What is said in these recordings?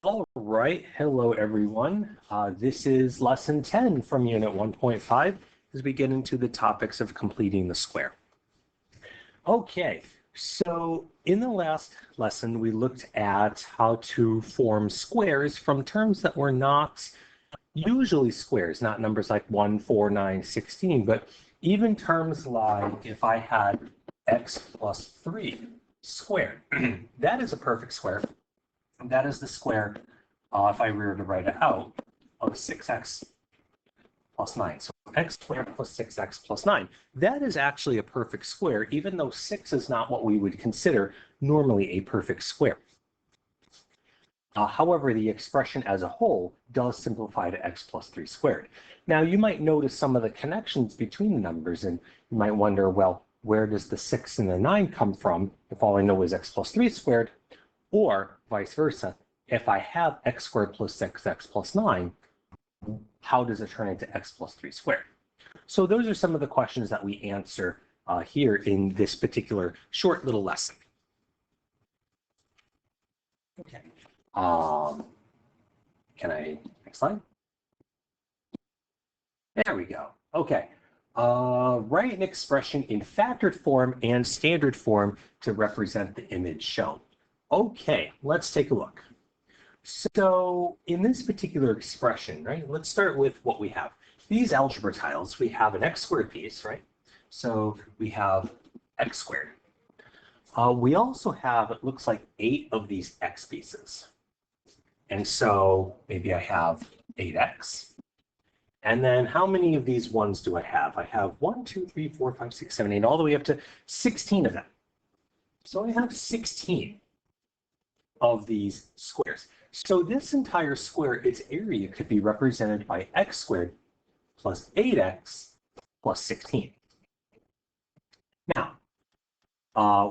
All right, hello everyone. This is lesson 10 from unit 1.5 as we get into the topics of completing the square. Okay, so in the last lesson, we looked at how to form squares from terms that were not usually squares, not numbers like 1, 4, 9, 16, but even terms like if I had x plus 3 squared, that is a perfect square. That is the square, if I were to write it out, of 6x plus 9. So x squared plus 6x plus 9. That is actually a perfect square, even though 6 is not what we would consider normally a perfect square. However, the expression as a whole does simplify to x plus 3 squared. Now, you might notice some of the connections between the numbers, and you might wonder, well, where does the 6 and the 9 come from if all I know is x plus 3 squared? Or vice versa, if I have x squared plus 6x plus 9, how does it turn into x plus 3 squared? So those are some of the questions that we answer here in this particular short little lesson. Okay. Next slide? There we go. Okay. Write an expression in factored form and standard form to represent the image shown. Okay, let's take a look. So in this particular expression, right, let's start with what we have. These algebra tiles, we have an x squared piece, right? So we have x squared. We also have, it looks like 8 of these x pieces. And so maybe I have 8x. And then how many of these ones do I have? I have 1, 2, 3, 4, 5, 6, 7, 8, all the way up to 16 of them. So I have 16 of these squares. So this entire square, its area could be represented by x squared plus 8x plus 16. Now,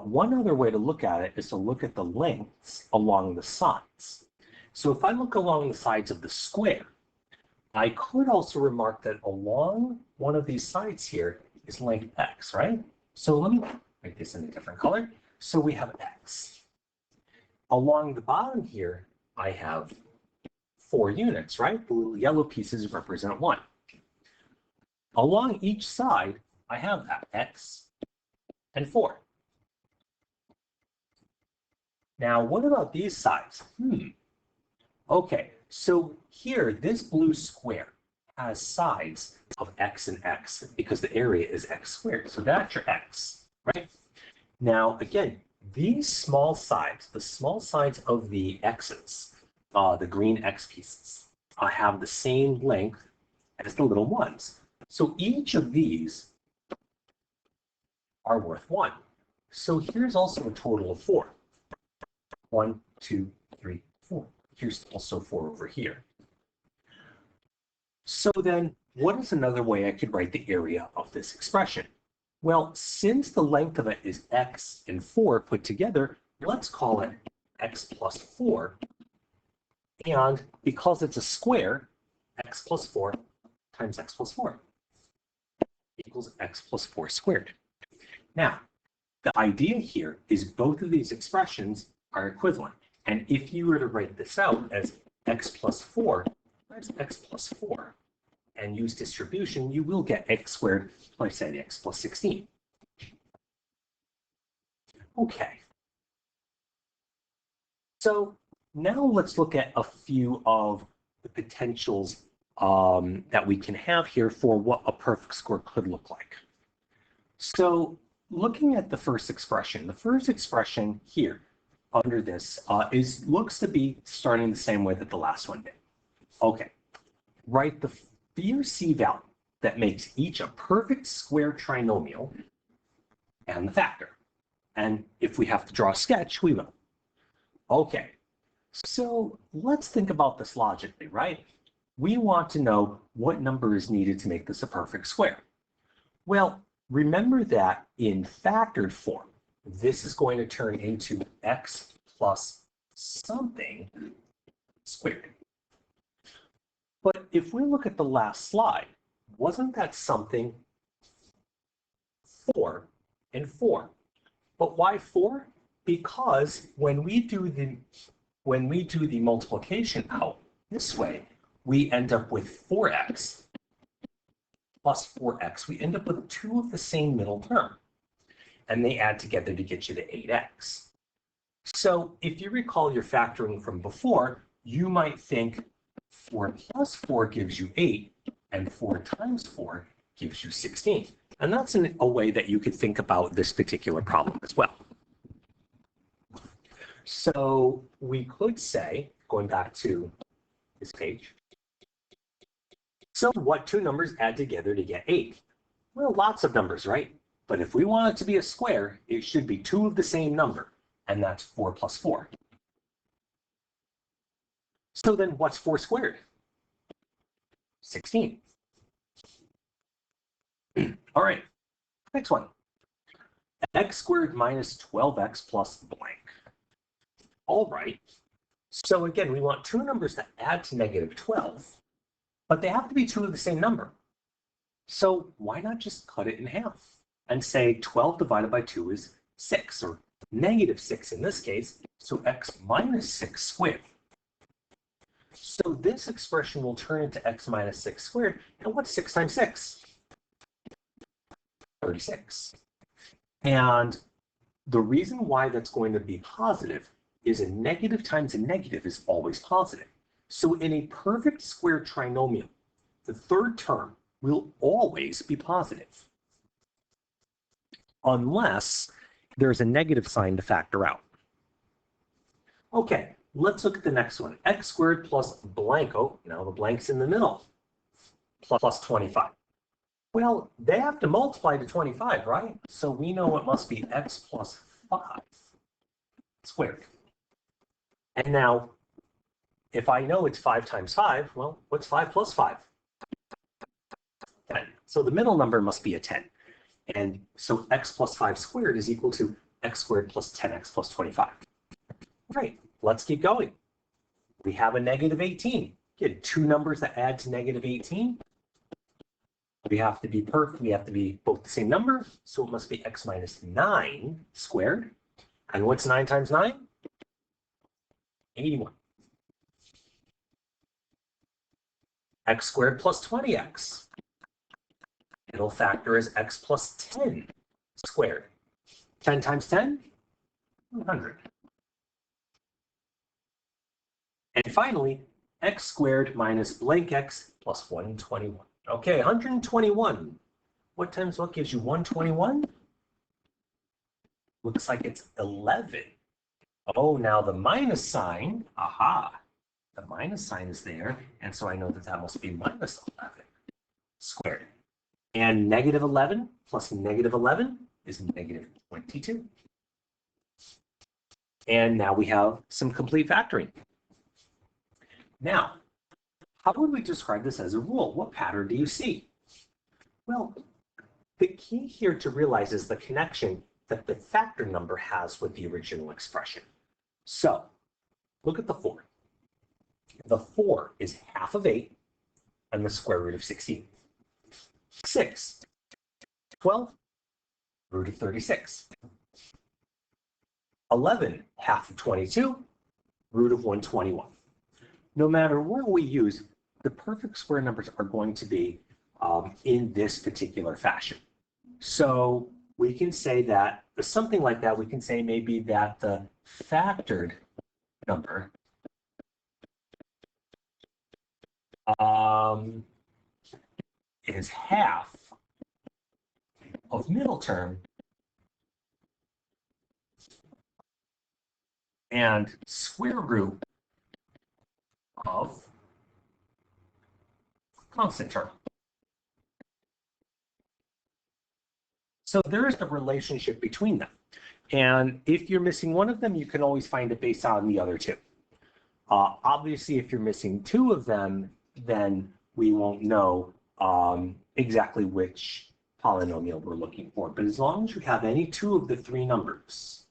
one other way to look at it is to look at the lengths along the sides. So if I look along the sides of the square, I could also remark that along one of these sides here is length x, right? So let me make this in a different color. So we have x. Along the bottom here, I have 4 units, right? The little yellow pieces represent 1. Along each side, I have x and 4. Now, what about these sides? Okay, so here, this blue square has sides of x and x because the area is x squared. So that's your x, right? Now, again, these small sides, the small sides of the x's, the green x pieces, have the same length as the little ones. So each of these are worth 1. So here's also a total of 4. 1, 2, 3, 4. Here's also 4 over here. So then, what is another way I could write the area of this expression? Well, since the length of it is x and 4 put together, let's call it x plus 4. And because it's a square, x plus 4 times x plus 4 equals x plus 4 squared. Now, the idea here is both of these expressions are equivalent. And if you were to write this out as x plus 4 times x plus 4 and use distribution, you will get x squared plus x plus 16. Okay. So now let's look at a few of the potentials that we can have here for what a perfect square could look like. So looking at the first expression here under this looks to be starting the same way that the last one did. Okay, write the B or C value that makes each a perfect square trinomial and the factor. And if we have to draw a sketch, we will. Okay, so let's think about this logically, right? We want to know what number is needed to make this a perfect square. Well, remember that in factored form, this is going to turn into x plus something squared. But if we look at the last slide, wasn't that something 4 and 4? But why 4? Because when we do the when we do the multiplication out this way, we end up with 4x plus 4x. We end up with two of the same middle term, and they add together to get you to 8x. So if you recall your factoring from before, you might think 4 plus 4 gives you 8, and 4 times 4 gives you 16. And that's a way that you could think about this particular problem as well. So we could say, going back to this page, so what two numbers add together to get 8? Well, lots of numbers, right? But if we want it to be a square, it should be two of the same number, and that's 4 plus 4. So then what's 4 squared? 16. All right, next one. X squared minus 12x plus blank. All right, so again, we want two numbers that add to negative 12, but they have to be two of the same number. So why not just cut it in half and say 12 divided by 2 is 6, or negative 6 in this case, so x minus 6 squared. So this expression will turn into x minus 6 squared, and what's 6 times 6? 36. And the reason why that's going to be positive is a negative times a negative is always positive. So in a perfect square trinomial, the third term will always be positive, unless there's a negative sign to factor out. Okay, let's look at the next one. X squared plus blank, oh, now the blank's in the middle, plus 25. Well, they have to multiply to 25, right? So we know it must be x plus 5 squared. And now, if I know it's 5 times 5, well, what's 5 plus 5? 10. So the middle number must be a 10. And so x plus 5 squared is equal to x squared plus 10x plus 25. Right, let's keep going. We have a negative 18. Get two numbers that add to negative 18. We have to be perfect. We have to be both the same number. So it must be x minus 9 squared. And what's 9 times 9? 81. X squared plus 20x. It'll factor as x plus 10 squared. 10 times 10? 100. And finally, x squared minus blank x plus 121. Okay, 121. What times what gives you 121? Looks like it's 11. Oh, now the minus sign, aha, the minus sign is there, and so I know that that must be minus 11 squared. And negative 11 plus negative 11 is negative 22. And now we have some complete factoring. Now, how would we describe this as a rule? What pattern do you see? Well, the key here to realize is the connection that the factor number has with the original expression. So, look at the 4. The 4 is half of 8 and the square root of 16. 6, 12, root of 36. 11, half of 22, root of 121. No matter where we use, the perfect square numbers are going to be in this particular fashion. So we can say that something like that, we can say maybe that the factored number is half of middle term and square root of constant term. So there is a relationship between them. And if you're missing one of them, you can always find it based on the other two. Obviously, if you're missing two of them, then we won't know exactly which polynomial we're looking for. But as long as you have any two of the three numbers,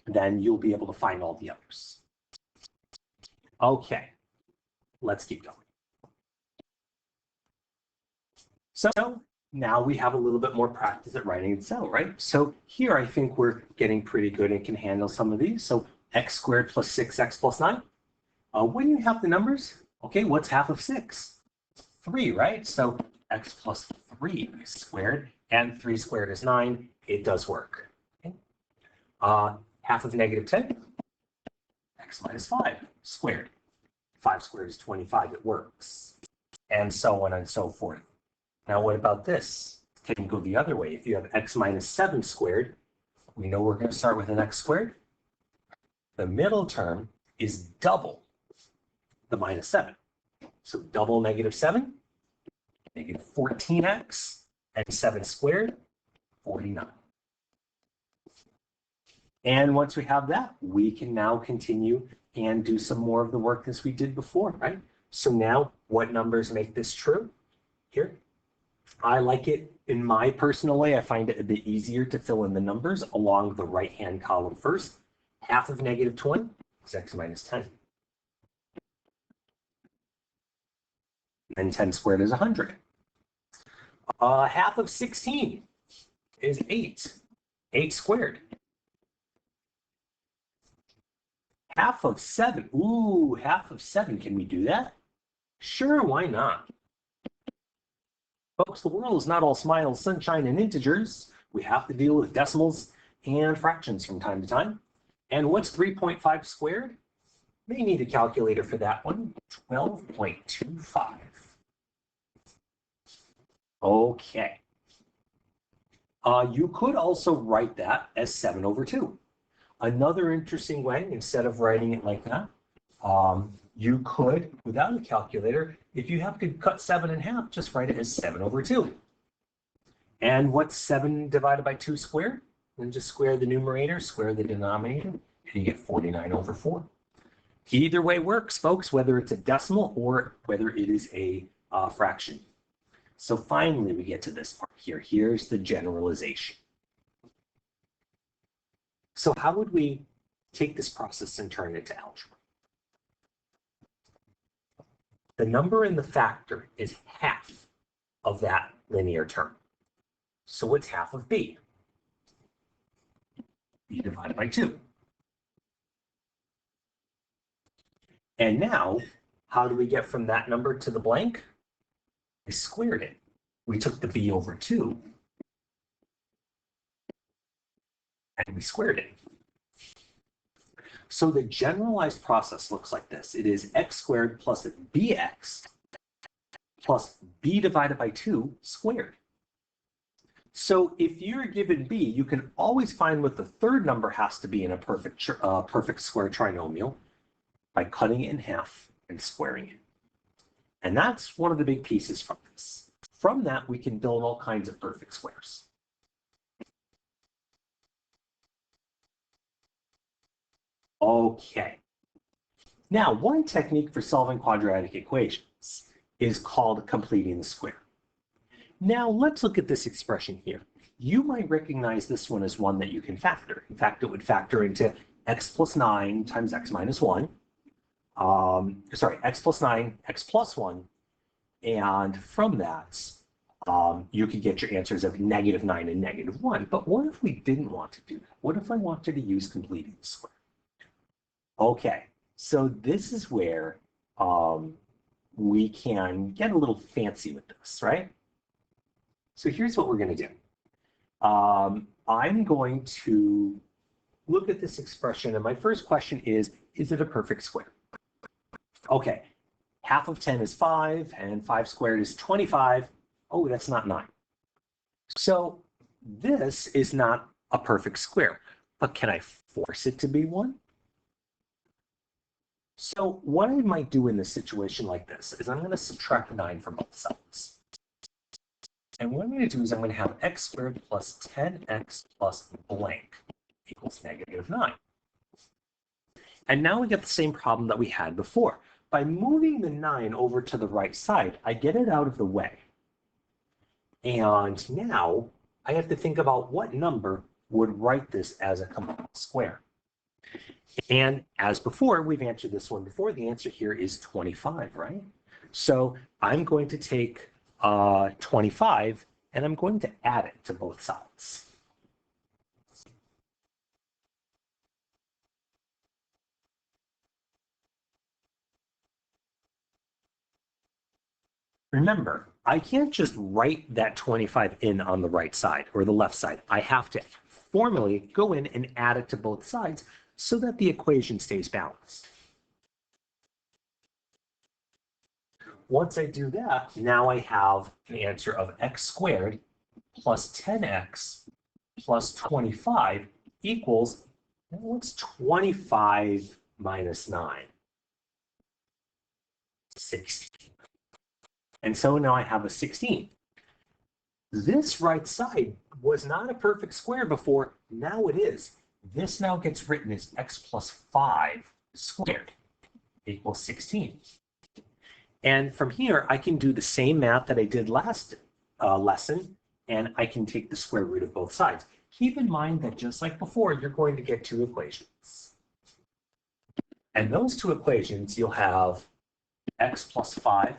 then you'll be able to find all the others. Okay, let's keep going. So now we have a little bit more practice at writing this out, right? So here I think we're getting pretty good and can handle some of these. So x squared plus 6x plus 9. When you have the numbers, okay, what's half of 6? 3, right? So x plus 3 squared, and 3 squared is 9. It does work. Okay. Half of negative 10, x minus 5 squared. 5 squared is 25. It works. And so on and so forth. Now, what about this? It can go the other way. If you have x minus 7 squared, we know we're going to start with an x squared. The middle term is double the minus 7. So double negative 7, negative 14x, and 7 squared, 49. And once we have that, we can now continue and do some more of the work as we did before, right? So now, what numbers make this true? Here, I like it in my personal way. I find it a bit easier to fill in the numbers along the right-hand column first. Half of negative 20 is x minus 10. And 10 squared is 100. Half of 16 is 8. 8 squared. Half of 7. Ooh, half of 7. Can we do that? Sure, why not? Folks, the world is not all smiles, sunshine, and integers. We have to deal with decimals and fractions from time to time. And what's 3.5 squared? May need a calculator for that one. 12.25. Okay. You could also write that as 7 over 2. Another interesting way, instead of writing it like that, you could, without a calculator, if you have to cut 7 in half, just write it as 7 over 2. And what's 7 divided by 2 squared? Then just square the numerator, square the denominator, and you get 49 over 4. Either way works, folks, whether it's a decimal or whether it is a fraction. So finally, we get to this part here. Here's the generalization. So how would we take this process and turn it into algebra? The number in the factor is half of that linear term. So what's half of b? B divided by 2. And now, how do we get from that number to the blank? We squared it. We took the b over 2 and we squared it. So the generalized process looks like this. It is x squared plus bx plus b divided by 2 squared. So if you're given b, you can always find what the third number has to be in a perfect square trinomial by cutting it in half and squaring it. And that's one of the big pieces from this. From that, we can build all kinds of perfect squares. Okay. Now, one technique for solving quadratic equations is called completing the square. Now, let's look at this expression here. You might recognize this one as one that you can factor. In fact, it would factor into x plus 9 times x minus 1. X plus 9, x plus 1. And from that, you could get your answers of negative 9 and negative 1. But what if we didn't want to do that? What if I wanted to use completing the square? Okay, so this is where we can get a little fancy with this, right? So here's what we're going to do. I'm going to look at this expression, and my first question is it a perfect square? Okay, half of 10 is 5, and 5 squared is 25. Oh, that's not 9. So this is not a perfect square, but can I force it to be one? So what I might do in this situation like this is I'm going to subtract 9 from both sides. And what I'm going to do is I'm going to have x squared plus 10x plus blank equals negative 9. And now we get the same problem that we had before. By moving the 9 over to the right side, I get it out of the way. And now I have to think about what number would write this as a complete square. And as before, we've answered this one before. The answer here is 25, right? So I'm going to take 25 and I'm going to add it to both sides. Remember, I can't just write that 25 in on the right side or the left side. I have to formally go in and add it to both sides so that the equation stays balanced. Once I do that, now I have an answer of x squared plus 10x plus 25 equals, what's 25 minus 9? 16. And so now I have a 16. This right side was not a perfect square before, now it is. This now gets written as x plus 5 squared equals 16. And from here, I can do the same math that I did last lesson, and I can take the square root of both sides. Keep in mind that just like before, you're going to get two equations. And those two equations, you'll have x plus 5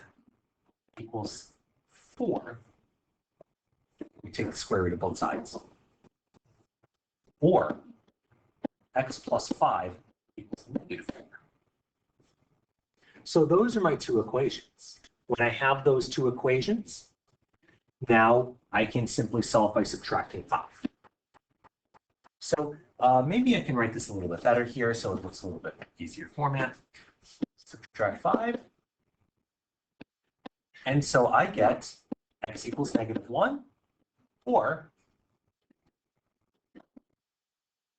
equals 4. We take the square root of both sides. Or x plus 5 equals negative 4. So those are my two equations. When I have those two equations, now I can simply solve by subtracting 5. So maybe I can write this a little bit better here so it looks a little bit easier format. Subtract 5. And so I get x equals negative 1 or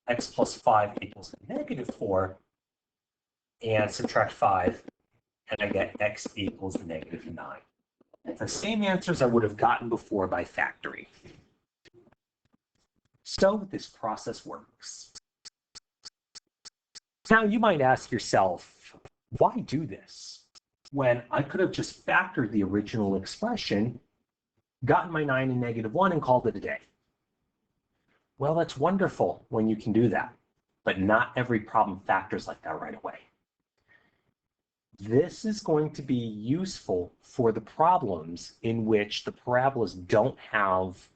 x plus 5 equals negative 4 and subtract 5 and I get x equals negative 9. The same answers I would have gotten before by factoring. So this process works. Now you might ask yourself, why do this? When I could have just factored the original expression, gotten my 9 and negative 1 and called it a day. Well, that's wonderful when you can do that, but not every problem factors like that right away. This is going to be useful for the problems in which the parabolas don't have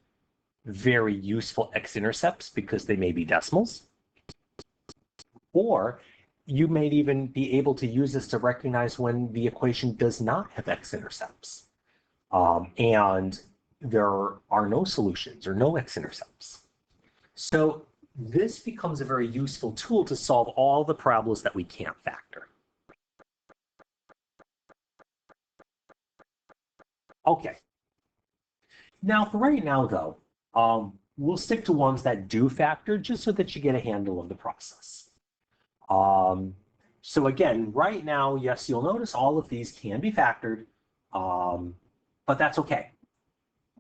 very useful x-intercepts because they may be decimals. Or you may even be able to use this to recognize when the equation does not have x-intercepts. And there are no solutions or no x-intercepts. So this becomes a very useful tool to solve all the parabolas that we can't factor. Okay. Now, for right now, though, we'll stick to ones that do factor just so that you get a handle of the process. So again, right now, yes, you'll notice all of these can be factored, but that's okay.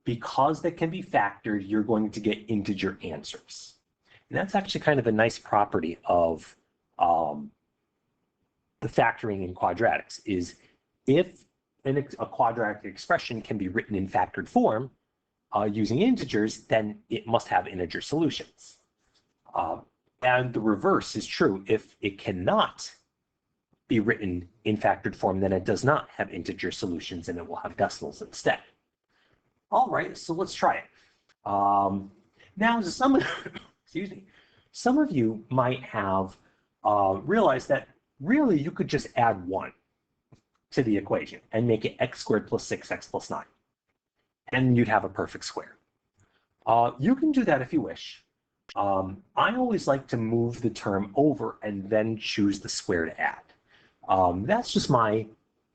Because they can be factored, you're going to get integer answers. And that's actually kind of a nice property of the factoring in quadratics is if a quadratic expression can be written in factored form using integers, then it must have integer solutions. And the reverse is true. If it cannot be written in factored form, then it does not have integer solutions and it will have decimals instead. All right, so let's try it. Now, excuse me, some of you might have realized that really you could just add 1 to the equation and make it x squared plus 6x plus 9. And you'd have a perfect square. You can do that if you wish. I always like to move the term over and then choose the square to add. That's just my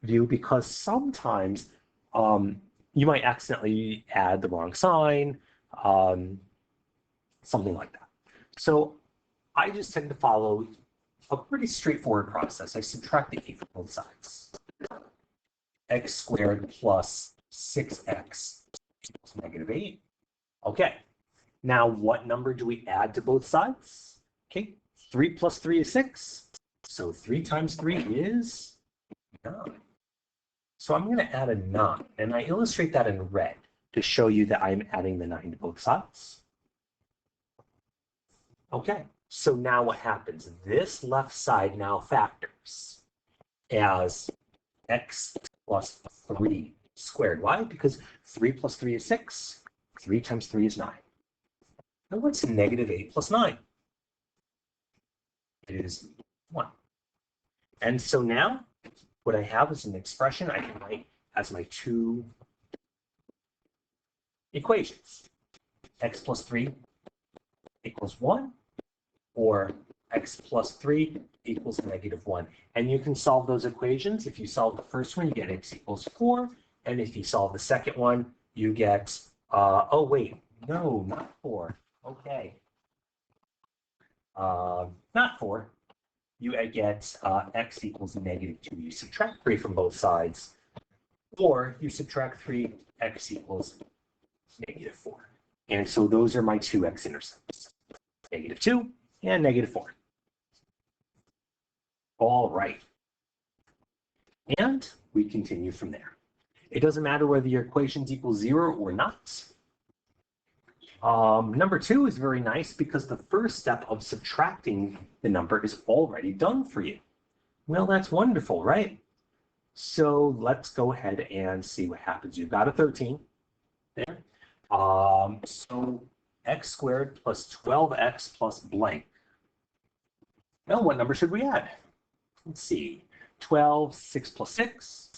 view because sometimes you might accidentally add the wrong sign, something like that. So I just tend to follow a pretty straightforward process. I subtract the 8 from both sides. X squared plus 6x equals negative 8. Okay, now what number do we add to both sides? Okay, 3 plus 3 is 6. So 3 times 3 is 9. So I'm going to add a 9, and I illustrate that in red to show you that I'm adding the 9 to both sides. Okay, so now what happens? This left side now factors as x plus 3 squared. Why? Because 3 plus 3 is 6. 3 times 3 is 9. Now what's negative 8 plus 9? It is 1. And so now what I have is an expression I can write as my two equations. X plus 3 equals 1, or x plus 3 equals -1. And you can solve those equations. If you solve the first one, you get x equals 4. And if you solve the second one, you get, oh wait, no, not 4. Okay. Not 4. You get x equals -2. You subtract 3 from both sides. Or you subtract 3, x equals -4. And so those are my two x-intercepts, -2 and -4. All right. And we continue from there. It doesn't matter whether your equations equal 0 or not. Number 2 is very nice because the first step of subtracting the number is already done for you. Well, that's wonderful, right? So let's go ahead and see what happens. You've got a 13 there. So x squared plus 12x plus blank. Well, what number should we add? Let's see. 12, 6 plus 6.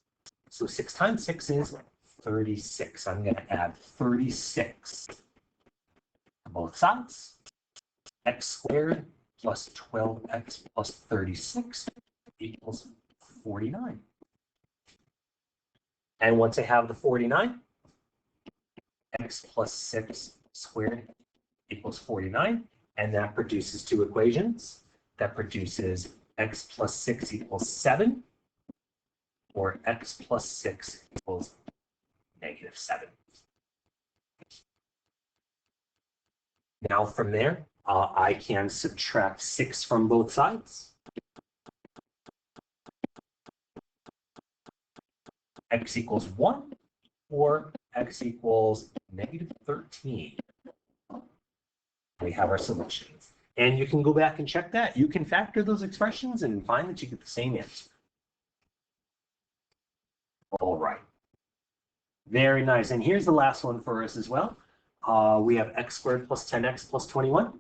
So 6 times 6 is 36. I'm going to add 36 on both sides. X squared plus 12x plus 36 equals 49. And once I have the 49, x plus 6 squared equals 49. And that produces two equations. That produces x plus 6 equals 7, or x plus 6 equals -7. Now from there, I can subtract 6 from both sides. X equals 1, or x equals -13. We have our solutions. And you can go back and check that. You can factor those expressions and find that you get the same answer. All right. Very nice. And here's the last one for us as well. We have x squared plus 10x plus 21.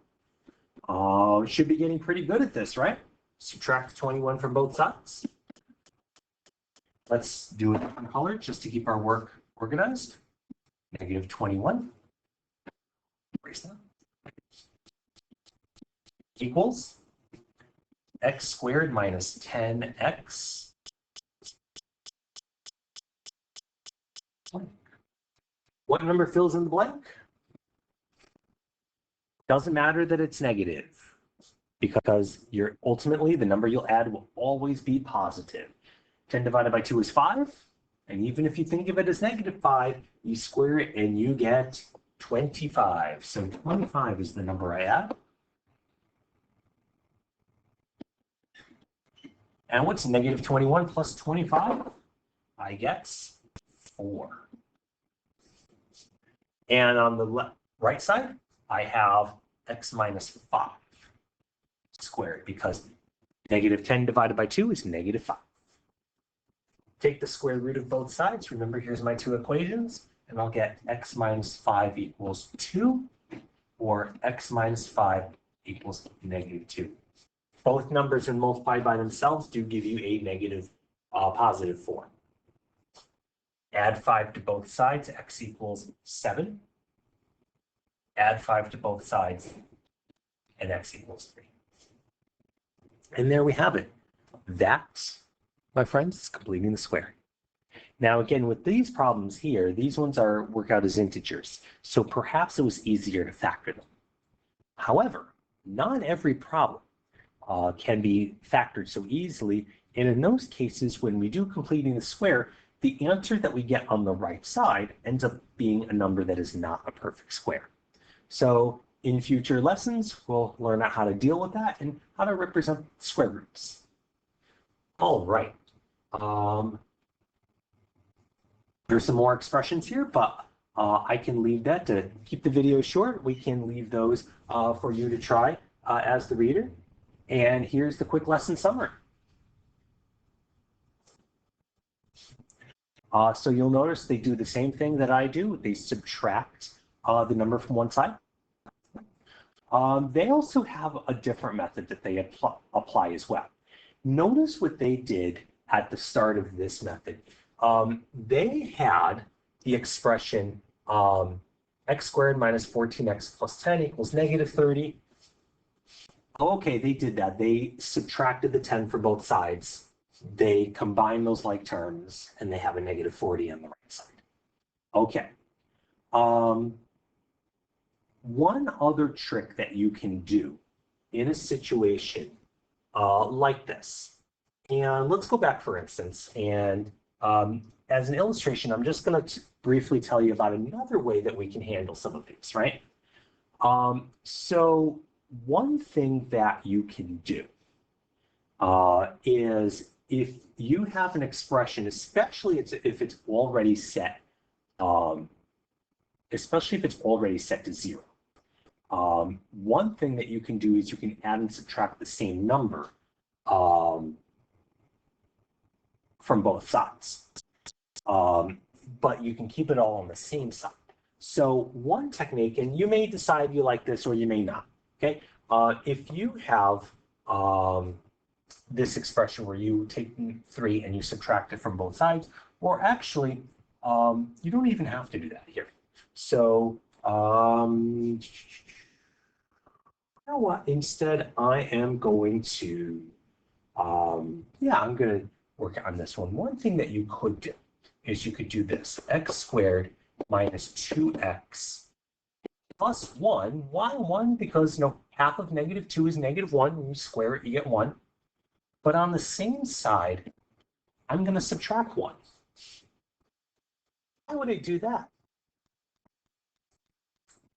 Should be getting pretty good at this, right? Subtract 21 from both sides. Let's do a different color just to keep our work organized. -21. Erase that. Equals x squared minus 10x. What number fills in the blank? Doesn't matter that it's negative, because ultimately the number you'll add will always be positive. 10 divided by 2 is 5, and even if you think of it as -5, you square it and you get 25. So 25 is the number I add. And what's -21 plus 25? I get 4. And on the right side, I have x minus 5 squared, because -10 divided by 2 is -5. Take the square root of both sides. Remember, here's my two equations, and I'll get x minus 5 equals 2, or x minus 5 equals -2. Both numbers when multiplied by themselves do give you a positive 4. Add 5 to both sides, x equals 7. Add 5 to both sides, and x equals 3. And there we have it. That, my friends, is completing the square. Now again, with these problems here, these ones work out as integers, so perhaps it was easier to factor them. However, not every problem can be factored so easily, and in those cases, when we do completing the square, the answer that we get on the right side ends up being a number that is not a perfect square. So in future lessons, we'll learn how to deal with that and how to represent square roots. All right. There's some more expressions here, but I can leave that to keep the video short. We can leave those for you to try as the reader. And here's the quick lesson summary. So you'll notice they do the same thing that I do. They subtract the number from one side. They also have a different method that they apply as well. Notice what they did at the start of this method. they had the expression x squared minus 14x plus 10 equals negative 30. Okay, they did that. They subtracted the 10 for both sides. They combine those like terms, and they have a negative 40 on the right side. Okay. One other trick that you can do in a situation like this, and let's go back, for instance, and as an illustration, I'm just going to briefly tell you about another way that we can handle some of these, right? So one thing that you can do is if you have an expression, especially if it's already set, especially if it's already set to 0. One thing that you can do is you can add and subtract the same number from both sides. But you can keep it all on the same side. So one technique, and you may decide you like this or you may not, okay? If you have this expression where you take 3 and you subtract it from both sides, or actually, you don't even have to do that here. So, you know what? Instead, I am going to, yeah, I'm going to work on this one. One thing that you could do is you could do this, x squared minus 2x plus 1. Why 1? Because, half of negative 2 is negative 1. When you square it, you get 1. But on the same side, I'm going to subtract 1. Why would I do that?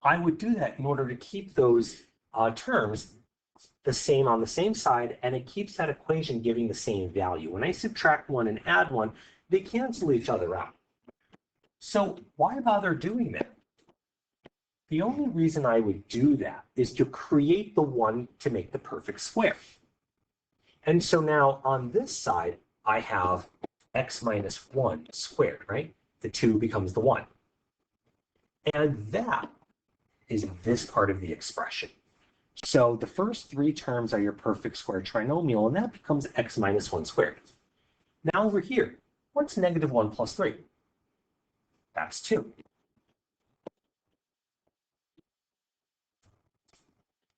I would do that in order to keep those terms the same on the same side, and it keeps that equation giving the same value. When I subtract 1 and add 1, they cancel each other out. So why bother doing that? The only reason I would do that is to create the 1 to make the perfect square. And so now on this side, I have x minus 1 squared, right? The 2 becomes the 1. And that is this part of the expression. So the first 3 terms are your perfect square trinomial, and that becomes x minus 1 squared. Now over here, what's negative 1 plus 3? That's 2.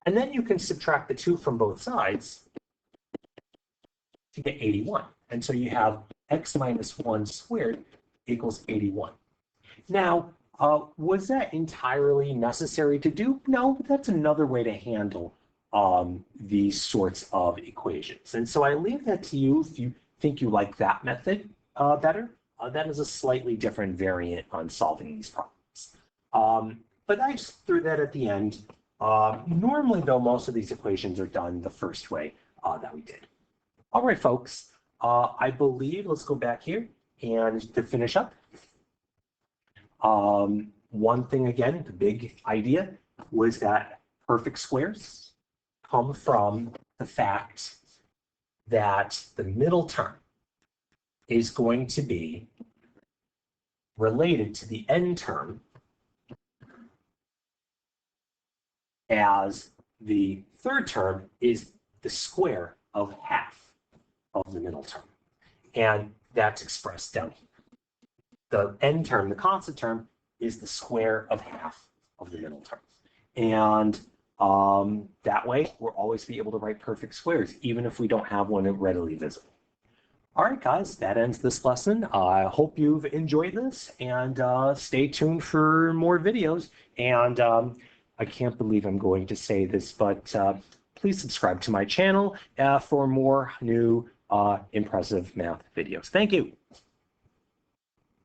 And then you can subtract the 2 from both sides to get 81. And so you have x minus 1 squared equals 81. Now, was that entirely necessary to do? No, but that's another way to handle these sorts of equations. And so I leave that to you if you think you like that method better. That is a slightly different variant on solving these problems. But I just threw that at the end. Normally, though, most of these equations are done the first way that we did. All right, folks, I believe, let's go back here, and to finish up, one thing, again, the big idea was that perfect squares come from the fact that the middle term is going to be related to the end term as the third term is the square of half of the middle term. And that's expressed down here. The end term, the constant term, is the square of half of the middle term. And that way, we'll always be able to write perfect squares, even if we don't have one readily visible. All right, guys, that ends this lesson. I hope you've enjoyed this, and stay tuned for more videos. And I can't believe I'm going to say this, but please subscribe to my channel for more new impressive math videos. Thank you.